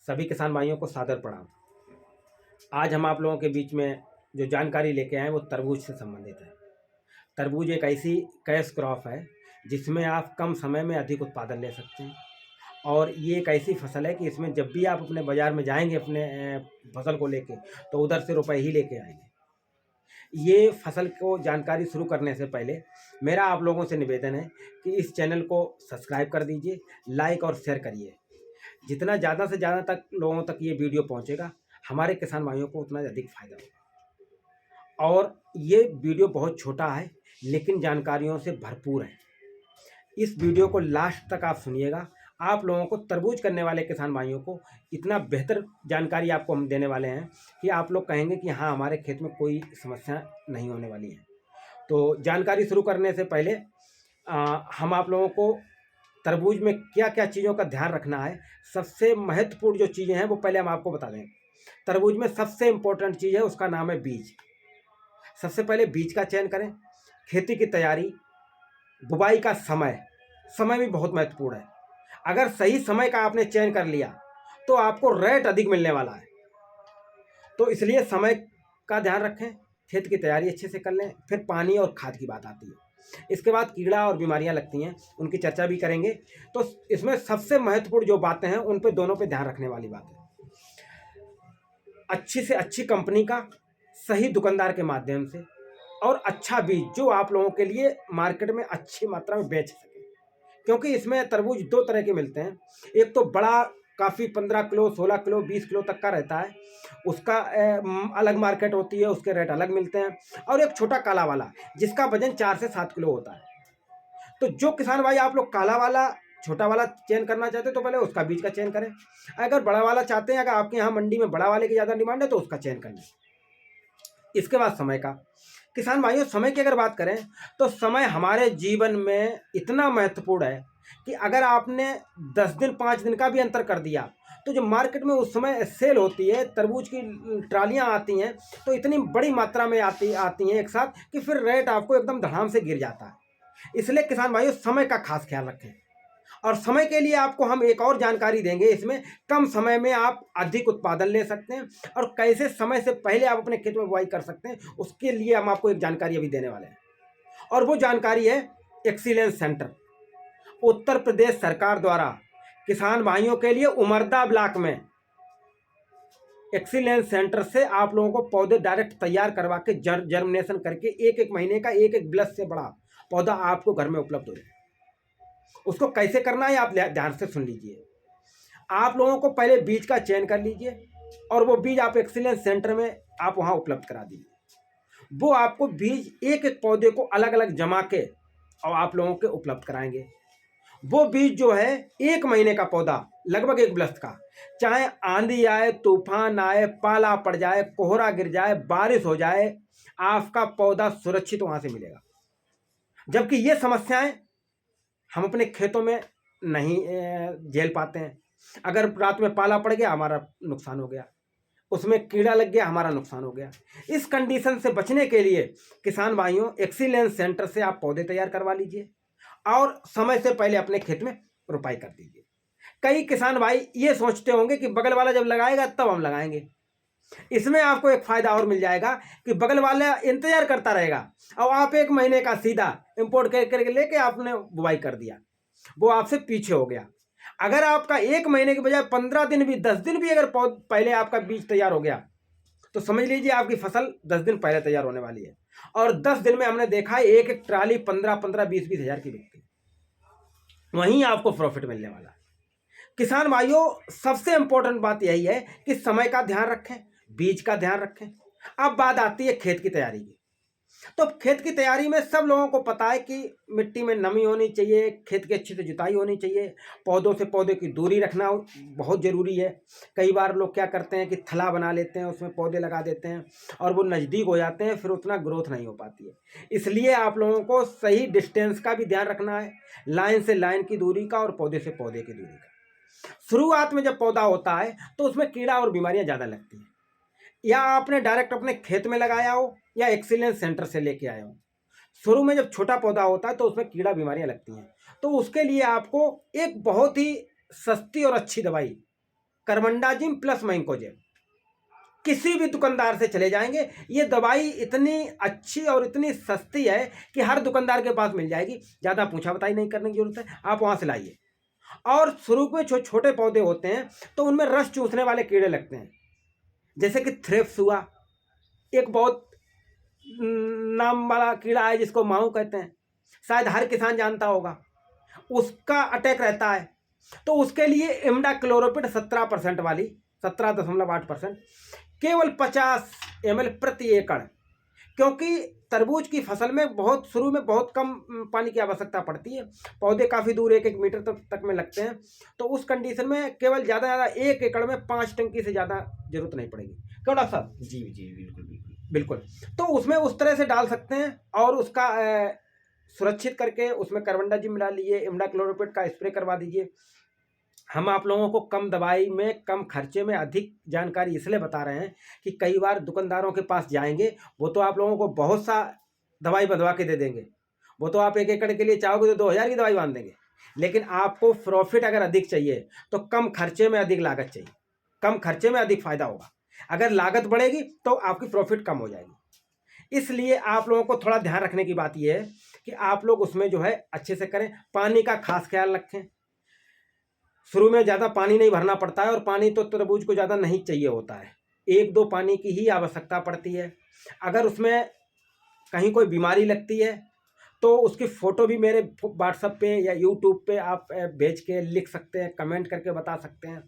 सभी किसान भाइयों को सादर प्रणाम। आज हम आप लोगों के बीच में जो जानकारी लेके आए हैं वो तरबूज से संबंधित है। तरबूज एक ऐसी कैश क्रॉप है जिसमें आप कम समय में अधिक उत्पादन ले सकते हैं, और ये एक ऐसी फसल है कि इसमें जब भी आप अपने बाज़ार में जाएंगे अपने फसल को लेके, तो उधर से रुपए ही लेके आएंगे। ये फसल को जानकारी शुरू करने से पहले मेरा आप लोगों से निवेदन है कि इस चैनल को सब्सक्राइब कर दीजिए, लाइक और शेयर करिए। जितना ज़्यादा से ज़्यादा तक लोगों तक ये वीडियो पहुंचेगा, हमारे किसान भाइयों को उतना अधिक फायदा होगा। और ये वीडियो बहुत छोटा है लेकिन जानकारियों से भरपूर है। इस वीडियो को लास्ट तक आप सुनिएगा। आप लोगों को तरबूज करने वाले किसान भाइयों को इतना बेहतर जानकारी आपको हम देने वाले हैं कि आप लोग कहेंगे कि हाँ, हमारे खेत में कोई समस्या नहीं होने वाली है। तो जानकारी शुरू करने से पहले हम आप लोगों को तरबूज में क्या क्या चीज़ों का ध्यान रखना है, सबसे महत्वपूर्ण जो चीज़ें हैं वो पहले हम आपको बता दें। तरबूज में सबसे इम्पोर्टेंट चीज़ है, उसका नाम है बीज। सबसे पहले बीज का चयन करें। खेती की तैयारी, बुवाई का समय, समय भी बहुत महत्वपूर्ण है। अगर सही समय का आपने चयन कर लिया तो आपको रेट अधिक मिलने वाला है। तो इसलिए समय का ध्यान रखें, खेत की तैयारी अच्छे से कर लें। फिर पानी और खाद की बात आती है। इसके बाद कीड़ा और बीमारियां लगती हैं, उनकी चर्चा भी करेंगे। तो इसमें सबसे महत्वपूर्ण जो बातें हैं उन पे दोनों पे ध्यान रखने वाली बात है। अच्छी से अच्छी कंपनी का, सही दुकानदार के माध्यम से, और अच्छा बीज जो आप लोगों के लिए मार्केट में अच्छी मात्रा में बेच सके। क्योंकि इसमें तरबूज दो तरह के मिलते हैं। एक तो बड़ा काफ़ी 15 किलो, 16 किलो, 20 किलो तक का रहता है, उसका अलग मार्केट होती है, उसके रेट अलग मिलते हैं। और एक छोटा काला वाला जिसका वजन 4 से 7 किलो होता है। तो जो किसान भाई आप लोग काला वाला, छोटा वाला चयन करना चाहते हैं तो पहले उसका बीज का चयन करें। अगर बड़ा वाला चाहते हैं, अगर आपके यहाँ मंडी में बड़ा वाले की ज़्यादा डिमांड है तो उसका चयन कर लें। इसके बाद समय का, किसान भाइयों समय की अगर बात करें तो समय हमारे जीवन में इतना महत्वपूर्ण है कि अगर आपने 10 दिन 5 दिन का भी अंतर कर दिया तो जो मार्केट में उस समय सेल होती है, तरबूज की ट्रालियां आती हैं तो इतनी बड़ी मात्रा में आती हैं एक साथ कि फिर रेट आपको एकदम धड़ाम से गिर जाता है। इसलिए किसान भाइयों समय का खास ख्याल रखें। और समय के लिए आपको हम एक और जानकारी देंगे, इसमें कम समय में आप अधिक उत्पादन ले सकते हैं और कैसे समय से पहले आप अपने खेत में बुआई कर सकते हैं, उसके लिए हम आपको एक जानकारी अभी देने वाले हैं। और वो जानकारी है एक्सीलेंस सेंटर। उत्तर प्रदेश सरकार द्वारा किसान भाइयों के लिए उमरदा ब्लॉक में एक्सीलेंस सेंटर से आप लोगों को पौधे डायरेक्ट तैयार करवा के जर्मिनेशन करके एक एक महीने का एक एक ब्लस से बड़ा पौधा आपको घर में उपलब्ध हो जाए। उसको कैसे करना है आप ध्यान से सुन लीजिए। आप लोगों को पहले बीज का चयन कर लीजिए और वो बीज आप एक्सीलेंस सेंटर में आप वहाँ उपलब्ध करा दीजिए। वो आपको बीज एक एक पौधे को अलग अलग जमा के और आप लोगों के उपलब्ध कराएंगे। वो बीज जो है 1 महीने का पौधा, लगभग 1 बरस का, चाहे आंधी आए, तूफान आए, पाला पड़ जाए, कोहरा गिर जाए, बारिश हो जाए, आपका पौधा सुरक्षित वहाँ से मिलेगा। जबकि ये समस्याएं हम अपने खेतों में नहीं झेल पाते हैं। अगर रात में पाला पड़ गया, हमारा नुकसान हो गया, उसमें कीड़ा लग गया, हमारा नुकसान हो गया। इस कंडीशन से बचने के लिए किसान भाइयों, एक्सीलेंस सेंटर से आप पौधे तैयार करवा लीजिए और समय से पहले अपने खेत में रोपाई कर दीजिए। कई किसान भाई ये सोचते होंगे कि बगल वाला जब लगाएगा तब हम लगाएंगे। इसमें आपको एक फायदा और मिल जाएगा कि बगल वाला इंतजार करता रहेगा और आप 1 महीने का सीधा इंपोर्ट करके लेके आपने बुवाई कर दिया, वो आपसे पीछे हो गया। अगर आपका 1 महीने के बजाय 15 दिन भी, 10 दिन भी अगर पहले आपका बीज तैयार हो गया तो समझ लीजिए आपकी फसल 10 दिन पहले तैयार होने वाली है। और 10 दिन में हमने देखा है एक एक ट्राली 15-15, 20-20 हज़ार की बिकती है। वहीं आपको प्रॉफिट मिलने वाला है। किसान भाइयों, सबसे इंपॉर्टेंट बात यही है कि समय का ध्यान रखें, बीज का ध्यान रखें। अब बात आती है खेत की तैयारी की। तो खेत की तैयारी में सब लोगों को पता है कि मिट्टी में नमी होनी चाहिए, खेत की अच्छी से जुताई होनी चाहिए, पौधों से पौधे की दूरी रखना बहुत ज़रूरी है। कई बार लोग क्या करते हैं कि थला बना लेते हैं, उसमें पौधे लगा देते हैं और वो नज़दीक हो जाते हैं, फिर उतना ग्रोथ नहीं हो पाती है। इसलिए आप लोगों को सही डिस्टेंस का भी ध्यान रखना है, लाइन से लाइन की दूरी का और पौधे से पौधे की दूरी का। शुरुआत में जब पौधा होता है तो उसमें कीड़ा और बीमारियां ज़्यादा लगती हैं, या आपने डायरेक्ट अपने खेत में लगाया हो या एक्सीलेंस सेंटर से लेके आए हो। शुरू में जब छोटा पौधा होता है तो उसमें कीड़ा बीमारियां लगती हैं, तो उसके लिए आपको एक बहुत ही सस्ती और अच्छी दवाई कार्बेंडाजिम प्लस मैंकोजेब। किसी भी दुकानदार से चले जाएंगे, ये दवाई इतनी अच्छी और इतनी सस्ती है कि हर दुकानदार के पास मिल जाएगी। ज़्यादा पूछा बताई नहीं करने की जरूरत है, आप वहाँ से लाइए। और शुरू में छोटे पौधे होते हैं तो उनमें रस चूसने वाले कीड़े लगते हैं, जैसे कि थ्रिप्स हुआ, एक बहुत नाम वाला कीड़ा है जिसको माहू कहते हैं, शायद हर किसान जानता होगा, उसका अटैक रहता है। तो उसके लिए इमिडाक्लोप्रिड 17% वाली, 17.8%, केवल 50 ml प्रति एकड़, क्योंकि तरबूज की फसल में बहुत शुरू में बहुत कम पानी की आवश्यकता पड़ती है, पौधे काफ़ी दूर 1-1 मीटर तक में लगते हैं। तो उस कंडीशन में केवल ज़्यादा ज़्यादा 1 एकड़ में 5 टंकी से ज़्यादा जरूरत नहीं पड़ेगी। क्यों डॉक्टर साहब? जी जी, बिल्कुल बिल्कुल बिल्कुल। तो उसमें उस तरह से डाल सकते हैं और उसका सुरक्षित करके उसमें कार्बेंडाजिम मिला लीजिए, इमिडाक्लोप्रिड का स्प्रे करवा दीजिए। हम आप लोगों को कम दवाई में कम खर्चे में अधिक जानकारी इसलिए बता रहे हैं कि कई बार दुकानदारों के पास जाएंगे, वो तो आप लोगों को बहुत सा दवाई बंधवा के दे देंगे, वो तो आप 1 एकड़ के लिए चाहोगे तो 2000 की दवाई बांध देंगे। लेकिन आपको प्रॉफिट अगर अधिक चाहिए तो कम खर्चे में अधिक लागत चाहिए, कम खर्चे में अधिक फायदा होगा। अगर लागत बढ़ेगी तो आपकी प्रॉफिट कम हो जाएगी। इसलिए आप लोगों को थोड़ा ध्यान रखने की बात यह है कि आप लोग उसमें जो है अच्छे से करें, पानी का खास ख्याल रखें। शुरू में ज़्यादा पानी नहीं भरना पड़ता है, और पानी तो तरबूज को ज़्यादा नहीं चाहिए होता है, 1-2 पानी की ही आवश्यकता पड़ती है। अगर उसमें कहीं कोई बीमारी लगती है तो उसकी फ़ोटो भी मेरे व्हाट्सएप पे या यूट्यूब पे आप भेज के लिख सकते हैं, कमेंट करके बता सकते हैं,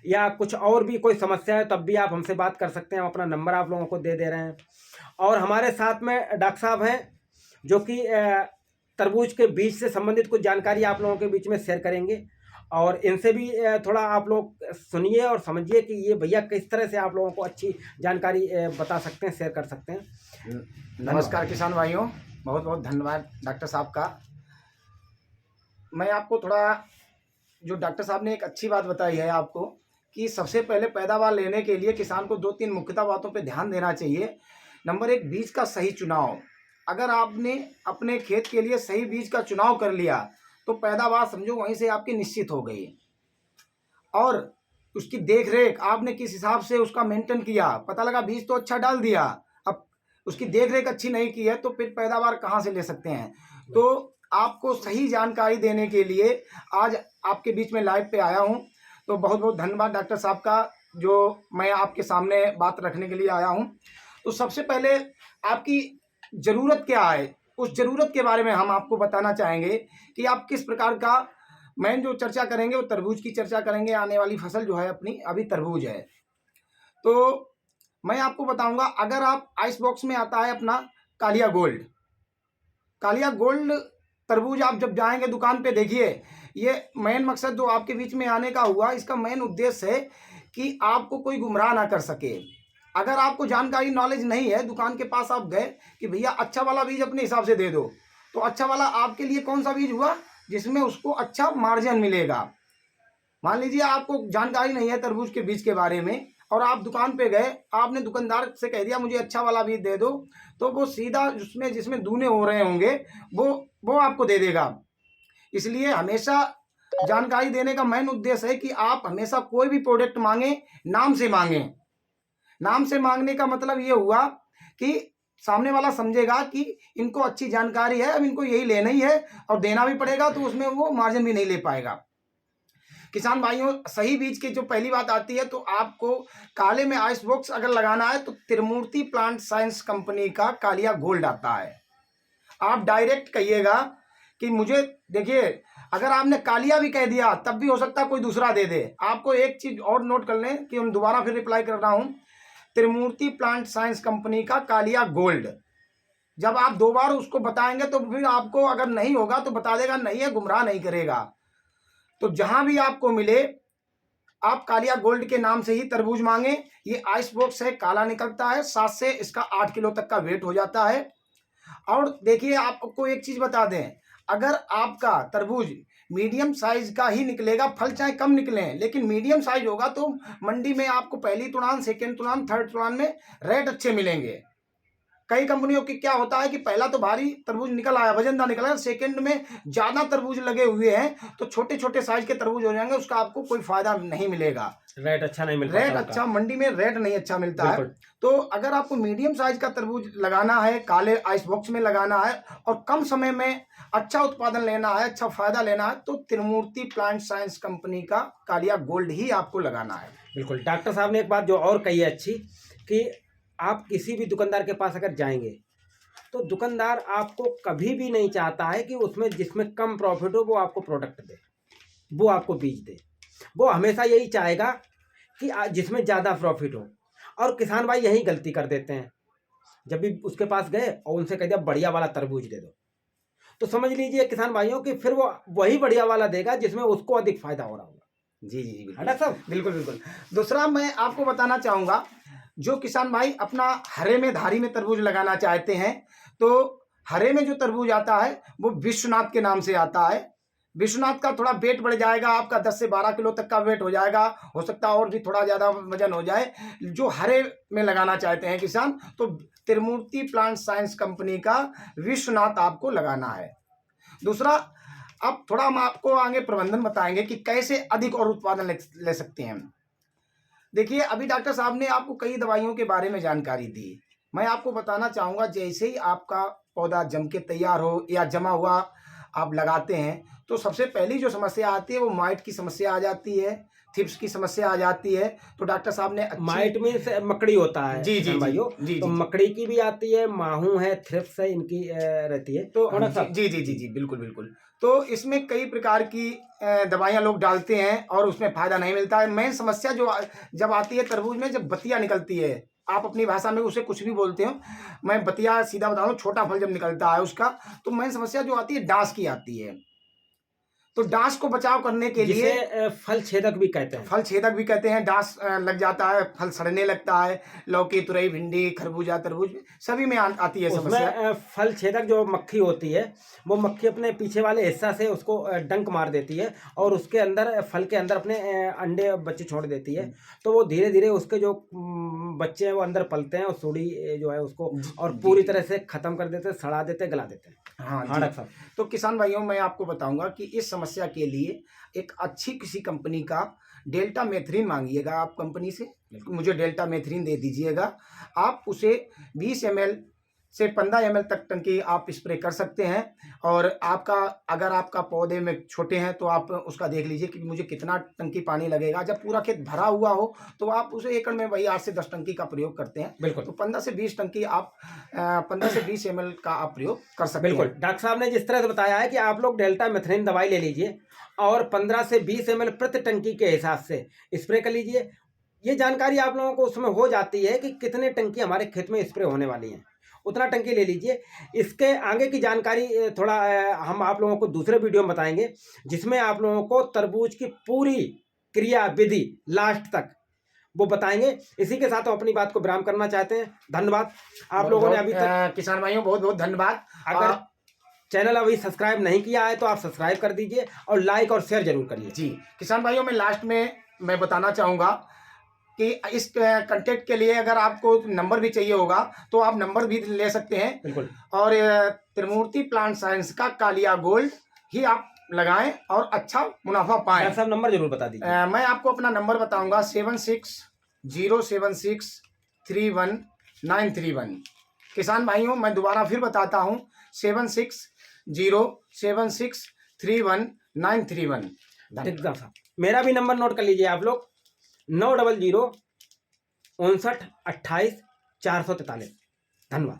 या कुछ और भी कोई समस्या है तब भी आप हमसे बात कर सकते हैं। हम अपना नंबर आप लोगों को दे रहे हैं। और हमारे साथ में डॉक्टर साहब हैं जो कि तरबूज के बीज से संबंधित कुछ जानकारी आप लोगों के बीच में शेयर करेंगे, और इनसे भी थोड़ा आप लोग सुनिए और समझिए कि ये भैया किस तरह से आप लोगों को अच्छी जानकारी बता सकते हैं, शेयर कर सकते हैं। नमस्कार किसान भाइयों, बहुत बहुत धन्यवाद डॉक्टर साहब का। मैं आपको थोड़ा, जो डॉक्टर साहब ने एक अच्छी बात बताई है आपको, कि सबसे पहले पैदावार लेने के लिए किसान को 2-3 मुख्यतः बातों पे ध्यान देना चाहिए। नंबर 1, बीज का सही चुनाव। अगर आपने अपने खेत के लिए सही बीज का चुनाव कर लिया तो पैदावार समझो वहीं से आपकी निश्चित हो गई। और उसकी देख रेख आपने किस हिसाब से उसका मेंटेन किया, पता लगा बीज तो अच्छा डाल दिया, अब उसकी देख रेख अच्छी नहीं की है तो फिर पैदावार कहाँ से ले सकते हैं। तो आपको सही जानकारी देने के लिए आज आपके बीच में लाइव पे आया हूँ। तो बहुत बहुत धन्यवाद डॉक्टर साहब का, जो मैं आपके सामने बात रखने के लिए आया हूँ। तो सबसे पहले आपकी ज़रूरत क्या है, उस ज़रूरत के बारे में हम आपको बताना चाहेंगे कि आप किस प्रकार का, मैं जो चर्चा करेंगे वो तरबूज की चर्चा करेंगे। आने वाली फसल जो है अपनी अभी तरबूज है। तो मैं आपको बताऊंगा, अगर आप आइस बॉक्स में आता है अपना कालिया गोल्ड, कालिया गोल्ड तरबूज आप जब जाएंगे दुकान पे, देखिए ये मेन मकसद जो आपके बीच में आने का हुआ, इसका मेन उद्देश्य है कि आपको कोई गुमराह ना कर सके। अगर आपको जानकारी नॉलेज नहीं है, दुकान के पास आप गए कि भैया अच्छा वाला बीज अपने हिसाब से दे दो, तो अच्छा वाला आपके लिए कौन सा बीज हुआ जिसमें उसको अच्छा मार्जिन मिलेगा। मान लीजिए आपको जानकारी नहीं है तरबूज के बीज के बारे में, और आप दुकान पे गए, आपने दुकानदार से कह दिया मुझे अच्छा वाला बीज दे दो, तो वो सीधा जिसमें दूने हो रहे होंगे वो आपको दे देगा। इसलिए हमेशा जानकारी देने का मेन उद्देश्य है कि आप हमेशा कोई भी प्रोडक्ट मांगे, नाम से मांगे। नाम से मांगने का मतलब ये हुआ कि सामने वाला समझेगा कि इनको अच्छी जानकारी है, अब इनको यही लेना ही है, और देना भी पड़ेगा, तो उसमें वो मार्जिन भी नहीं ले पाएगा। किसान भाइयों, सही बीज की जो पहली बात आती है, तो आपको काले में आइस बॉक्स अगर लगाना है तो त्रिमूर्ति प्लांट साइंस कंपनी का कालिया गोल्ड आता है। आप डायरेक्ट कहिएगा कि मुझे, देखिए अगर आपने कालिया भी कह दिया तब भी हो सकता है कोई दूसरा दे दे। आपको एक चीज और नोट कर लें कि हम दोबारा फिर रिप्लाई कर रहा हूं, त्रिमूर्ति प्लांट साइंस कंपनी का कालिया गोल्ड। जब आप 2 बार उसको बताएंगे तो फिर आपको अगर नहीं होगा तो बता देगा, नहीं है, गुमराह नहीं करेगा। तो जहां भी आपको मिले आप कालिया गोल्ड के नाम से ही तरबूज मांगे। ये आइस बॉक्स है, काला निकलता है, 7 से इसका 8 किलो तक का वेट हो जाता है। और देखिए आपको एक चीज बता दें, अगर आपका तरबूज मीडियम साइज का ही निकलेगा, फल चाहे कम निकले, लेकिन मीडियम साइज होगा, तो मंडी में आपको पहली तुड़ान, सेकेंड तुड़ान, थर्ड तुड़ान में रेट अच्छे मिलेंगे। कई कंपनियों की क्या होता है कि पहला तो भारी तरबूज निकल आया, वजनदार निकल आया, सेकंड में ज्यादा तरबूज लगे हुए हैं तो छोटे छोटे साइज के तरबूज हो जाएंगे, उसका आपको कोई फायदा नहीं मिलेगा। रेट अच्छा नहीं मिल पाता रेट उनका। अच्छा, मंडी में रेट नहीं अच्छा मिलता है। बिल्कुल। तो अगर आपको मीडियम साइज का तरबूज लगाना है, काले आइस बॉक्स में लगाना है और कम समय में अच्छा उत्पादन लेना है, अच्छा फायदा लेना है, तो त्रिमूर्ति प्लांट साइंस कंपनी का कालिया गोल्ड ही आपको लगाना है। बिल्कुल। डॉक्टर साहब ने एक बात जो और कही है अच्छी, कि आप किसी भी दुकानदार के पास अगर जाएंगे तो दुकानदार आपको कभी भी नहीं चाहता है कि उसमें जिसमें कम प्रॉफिट हो वो आपको प्रोडक्ट दे, वो आपको बीज दे। वो हमेशा यही चाहेगा कि जिसमें ज़्यादा प्रॉफिट हो। और किसान भाई यही गलती कर देते हैं, जब भी उसके पास गए और उनसे कह दिया बढ़िया वाला तरबूज दे दो, तो समझ लीजिए किसान भाइयों कि फिर वो वही बढ़िया वाला देगा जिसमें उसको अधिक फायदा हो रहा होगा। जी जी जी, है ना सब? बिल्कुल बिल्कुल। दूसरा मैं आपको बताना चाहूँगा, जो किसान भाई अपना हरे में धारी में तरबूज लगाना चाहते हैं, तो हरे में जो तरबूज आता है वो विश्वनाथ के नाम से आता है। विश्वनाथ का थोड़ा वेट बढ़ जाएगा, आपका 10 से 12 किलो तक का वेट हो जाएगा, हो सकता है और भी थोड़ा ज़्यादा वजन हो जाए। जो हरे में लगाना चाहते हैं किसान, तो त्रिमूर्ति प्लांट साइंस कंपनी का विश्वनाथ आपको लगाना है। दूसरा, अब थोड़ा हम आपको आगे प्रबंधन बताएंगे कि कैसे अधिक और उत्पादन ले सकते हैं। देखिए, अभी डॉक्टर साहब ने आपको कई दवाइयों के बारे में जानकारी दी। मैं आपको बताना चाहूँगा, जैसे ही आपका पौधा जम के तैयार हो या जमा हुआ आप लगाते हैं, तो सबसे पहली जो समस्या आती है वो माइट की समस्या आ जाती है, थिप्स की समस्या आ जाती है। तो डॉक्टर साहब ने माइट में से मकड़ी होता है जी जी भाइयों, जी तो जी, मकड़ी की भी आती है, माहू है, थ्रिप्स है, इनकी रहती है। तो थोड़ा सा जी जी जी जी बिल्कुल बिल्कुल। तो इसमें कई प्रकार की दवाइयाँ लोग डालते हैं और उसमें फायदा नहीं मिलता है। मेन समस्या जो जब आती है तरबूज में, जब बतिया निकलती है, आप अपनी भाषा में उसे कुछ भी बोलते हो, मैं बतिया सीधा बता रहा हूँ, छोटा फल जब निकलता है उसका, तो मेन समस्या जो आती है डांस की आती है। तो डांस को बचाव करने के लिए, जिसे फल छेदक भी कहते हैं। फल छेदक भी कहते हैं, डांस लग जाता है, फल सड़ने लगता है, लौकी, तुरई, भिंडी, खरबूजा, तरबूज सभी में आती है समस्या। उसमें फल छेदक जो मक्खी होती है, वो मक्खी अपने पीछे वाले हिस्सा से उसको डंक मार देती है और उसके अंदर, फल के अंदर अपने अंडे बच्चे छोड़ देती है। तो वो धीरे धीरे उसके जो बच्चे हैं वो अंदर पलते हैं और सूढ़ी जो है उसको और पूरी तरह से खत्म कर देते हैं, सड़ा देते हैं, गला देते हैं। हाँ हाँ जी। डॉक्टर साहब। तो किसान भाइयों, मैं आपको बताऊंगा कि इस समस्या के लिए एक अच्छी किसी कंपनी का डेल्टा मेथ्रीन मांगिएगा आप कंपनी से, मुझे डेल्टा मेथ्रीन दे दीजिएगा। आप उसे 20 ml से 15 ml तक टंकी आप स्प्रे कर सकते हैं। और आपका, अगर आपका पौधे में छोटे हैं तो आप उसका देख लीजिए कि मुझे कितना टंकी पानी लगेगा। जब पूरा खेत भरा हुआ हो तो आप उसे एकड़ में वही 8 से 10 टंकी का प्रयोग करते हैं। बिल्कुल। तो 15 से 20 टंकी आप 15 से 20 ml का आप प्रयोग कर सकते हैं। बिल्कुल। डॉक्टर साहब ने जिस तरह से बताया है कि आप लोग डेल्टा मेथ्रीन दवाई ले लीजिए और 15 से 20 ml प्रति टंकी के हिसाब से स्प्रे कर लीजिए। ये जानकारी आप लोगों को उसमें हो जाती है कि कितने टंकी हमारे खेत में स्प्रे होने वाली हैं, उतना टंकी ले लीजिए। इसके आगे की जानकारी थोड़ा हम आप लोगों को दूसरे वीडियो में बताएंगे, जिसमें आप लोगों को तरबूज की पूरी क्रिया विधि लास्ट तक वो बताएंगे। इसी के साथ हम अपनी बात को विराम करना चाहते हैं। धन्यवाद। आप लोगों ने अभी तक, किसान भाइयों, बहुत बहुत धन्यवाद। अगर चैनल अभी सब्सक्राइब नहीं किया है तो आप सब्सक्राइब कर दीजिए और लाइक और शेयर जरूर करिए। जी किसान भाइयों, मैं लास्ट में मैं बताना चाहूँगा कि इस कंटेंट के लिए अगर आपको नंबर भी चाहिए होगा तो आप नंबर भी ले सकते हैं। बिल्कुल। और त्रिमूर्ति प्लांट साइंस का कालिया गोल्ड ही आप लगाएं और अच्छा मुनाफा पाएं। डॉक्टर साहब नंबर जरूर बता दीजिए। मैं आपको अपना नंबर बताऊंगा 7607631931। किसान भाइयों, मैं दोबारा फिर बताता हूं, 7607631931। एकदम साहब। मेरा भी नंबर नोट कर लीजिए आप लोग, 900 59 28 443। धन्यवाद।